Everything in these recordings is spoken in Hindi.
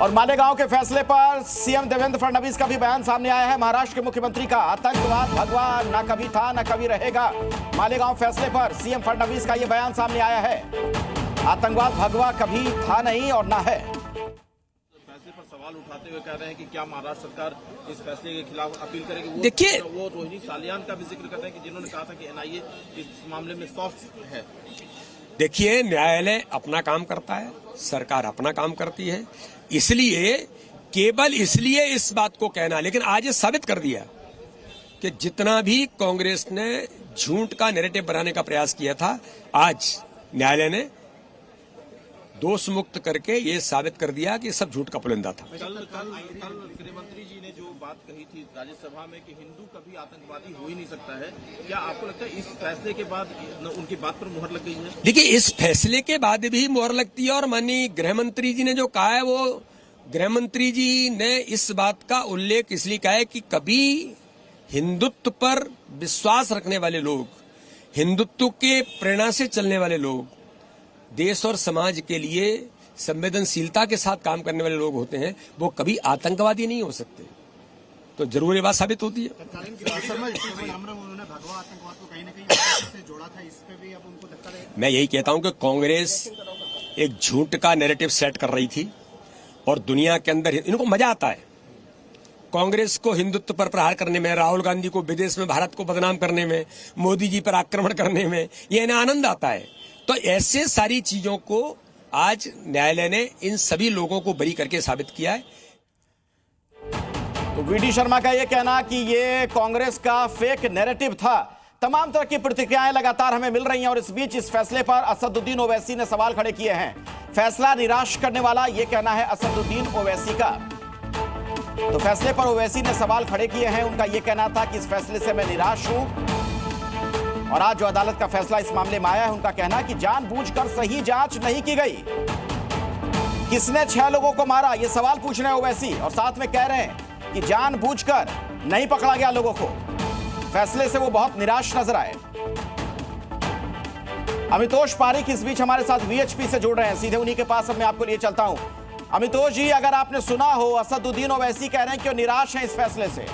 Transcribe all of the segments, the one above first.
और मालेगांव के फैसले पर सीएम देवेंद्र फडणवीस का भी बयान सामने आया है। महाराष्ट्र के मुख्यमंत्री का आतंकवाद भगवा ना कभी था ना कभी रहेगा। मालेगांव फैसले पर सीएम फडणवीस का यह बयान सामने आया है। आतंकवाद भगवा कभी था नहीं और ना है। फैसले पर सवाल उठाते हुए कह रहे हैं कि क्या महाराष्ट्र सरकार इस फैसले के खिलाफ अपील करेगी। देखिए, वो रोहिणी सालियान का भी जिक्र करते हैं कि जिन्होंने कहा था कि एनआईए इस मामले में सॉफ्ट है। देखिए, न्यायालय अपना काम करता है, सरकार अपना काम करती है, इसलिए केवल इसलिए इस बात को कहना, लेकिन आज ये साबित कर दिया कि जितना भी कांग्रेस ने झूठ का नैरेटिव बनाने का प्रयास किया था, आज न्यायालय ने दोष मुक्त करके ये साबित कर दिया कि सब झूठ का पुलिंदा था। कल गृहमंत्री जी ने जो बात कही थी राज्यसभा में कि हिंदू कभी आतंकवादी हो ही नहीं सकता है, क्या आपको लगता है इस फैसले के बाद उनकी बात पर मुहर लग गई है? देखिए, इस फैसले के बाद भी मुहर लगती है और माननीय गृहमंत्री जी ने जो कहा है, वो गृहमंत्री जी ने इस बात का उल्लेख इसलिए कहा है कि कभी हिंदुत्व पर विश्वास रखने वाले लोग, हिंदुत्व के प्रेरणा से चलने वाले लोग, देश और समाज के लिए संवेदनशीलता के साथ काम करने वाले लोग होते हैं, वो कभी आतंकवादी नहीं हो सकते। तो जरूर ये बात साबित होती है। मैं यही कहता हूं कि कांग्रेस एक झूठ का नैरेटिव सेट कर रही थी और दुनिया के अंदर इनको मजा आता है। कांग्रेस को हिंदुत्व पर प्रहार करने में, राहुल गांधी को विदेश में भारत को बदनाम करने में, मोदी जी पर आक्रमण करने में ये इन्हें आनंद आता है। तो ऐसे सारी चीजों को आज न्यायालय ने इन सभी लोगों को बरी करके साबित किया है। तो वीडी शर्मा का यह कहना कि ये कांग्रेस का फेक नैरेटिव था। तमाम तरह की प्रतिक्रियाएं लगातार हमें मिल रही हैं और इस बीच इस फैसले पर असदुद्दीन ओवैसी ने सवाल खड़े किए हैं। फैसला निराश करने वाला यह कहना है असदुद्दीन ओवैसी का। तो फैसले पर ओवैसी ने सवाल खड़े किए हैं। उनका यह कहना था कि इस फैसले से मैं निराश हूं और आज जो अदालत का फैसला इस मामले में आया है, उनका कहना है कि जानबूझकर सही जांच नहीं की गई। किसने 6 लोगों को मारा, यह सवाल पूछ रहे हैं ओवैसी और साथ में कह रहे हैं कि जानबूझकर नहीं पकड़ा गया लोगों को। फैसले से वो बहुत निराश नजर आए। अमितोष पारिक इस बीच हमारे साथ वीएचपी से जुड़ रहे हैं, सीधे उन्हीं के पास अब मैं आपको लिए चलता हूं। अमितोष जी, अगर आपने सुना हो, असदुद्दीन ओवैसी कह रहे हैं कि निराश हैं इस फैसले से।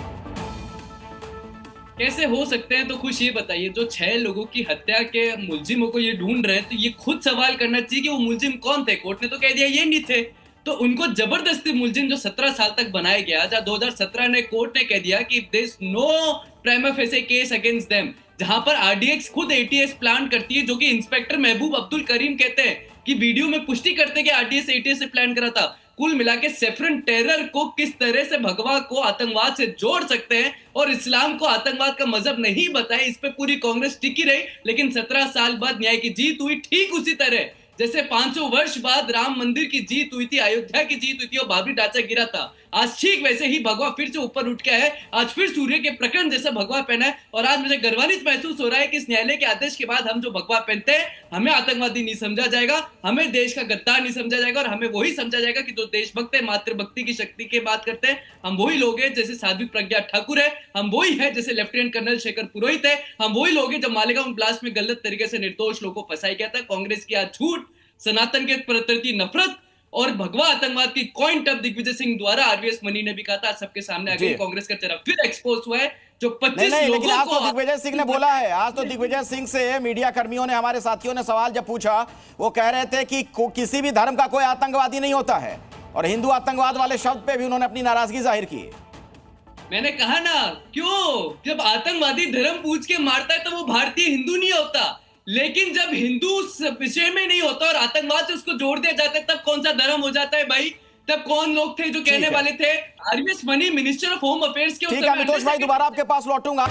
कैसे हो सकते हैं, तो खुश ये बताइए, जो 6 लोगों की हत्या के मुलजिमों को ये ढूंढ रहे हैं, तो ये खुद सवाल करना चाहिए कि वो मुलजिम कौन थे। कोर्ट ने तो कह दिया ये नहीं थे, तो उनको जबरदस्ती मुलजिम जो 17 साल तक बनाया गया, जहां 2017 ने कोर्ट ने कह दिया कि there is no prima facie case against them, जहां पर आरडीएक्स खुद एटीएस प्लान करती है, जो कि इंस्पेक्टर महबूब अब्दुल करीम कहते हैं कि वीडियो में पुष्टि करते हैं कि आरडीएक्स एटीएस से प्लान करा था। कुल मिला के सेफरन टेरर को किस तरह से भगवा को आतंकवाद से जोड़ सकते हैं और इस्लाम को आतंकवाद का मजहब नहीं बताए, इस पे पूरी कांग्रेस टिकी रही। लेकिन 17 साल बाद न्याय की जीत हुई, ठीक उसी तरह जैसे 500 वर्ष बाद राम मंदिर की जीत हुई थी, अयोध्या की जीत हुई थी और बाबरी ढांचा गिरा था। आज ठीक वैसे ही भगवा फिर से ऊपर उठ के है। आज फिर सूर्य के प्रकरण जैसा भगवा पहना है और आज मुझे गर्वान्वित महसूस हो रहा है कि इस न्यायालय के आदेश के बाद हम जो भगवा पहनते हैं, हमें आतंकवादी नहीं समझा जाएगा, हमें देश का गद्दार नहीं समझा जाएगा और हमें वही समझा जाएगा कि जो देशभक्त है, मातृभक्ति की शक्ति की बात करते हैं, हम वही लोग हैं जैसे साध्वी प्रज्ञा ठाकुर है, हम वही है जैसे लेफ्टिनेंट कर्नल शेखर पुरोहित है, हम वही लोग हैं जब मालेगांव ब्लास्ट में गलत तरीके से निर्दोष लोगों को फंसाया गया था। कांग्रेस की आज झूठ, सनातन के प्रति नफरत और भगवा आतंकवाद की कॉइन टप दिग्विजय सिंह द्वारा आरवीएस मनी ने भी कहा था, सबके सामने आ गई। कांग्रेस का चेहरा फिर एक्सपोज हुआ है। जो 25 नहीं, लोगों लेकिन आज को तो दिग्विजय सिंह ने बोला है, आज तो दिग्विजय सिंह से मीडिया कर्मियों ने, हमारे साथियों ने सवाल जब पूछा, वो कह रहे थे कि किसी भी धर्म का कोई आतंकवादी नहीं होता है और हिंदू आतंकवाद वाले शब्द पे भी उन्होंने अपनी नाराजगी जाहिर की। मैंने कहा ना, क्यों, जब आतंकवादी धर्म पूछ के मारता है तो वो भारतीय हिंदू नहीं होता, लेकिन जब हिंदू उस विषय में नहीं होता और आतंकवाद से उसको जोड़ दिया जाता है, तब कौन सा धर्म हो जाता है भाई? तब कौन लोग थे जो कहने वाले थे? RVS money minister of home affairs के। ठीक है अमितोष भाई, दोबारा आपके पास लौटूंगा।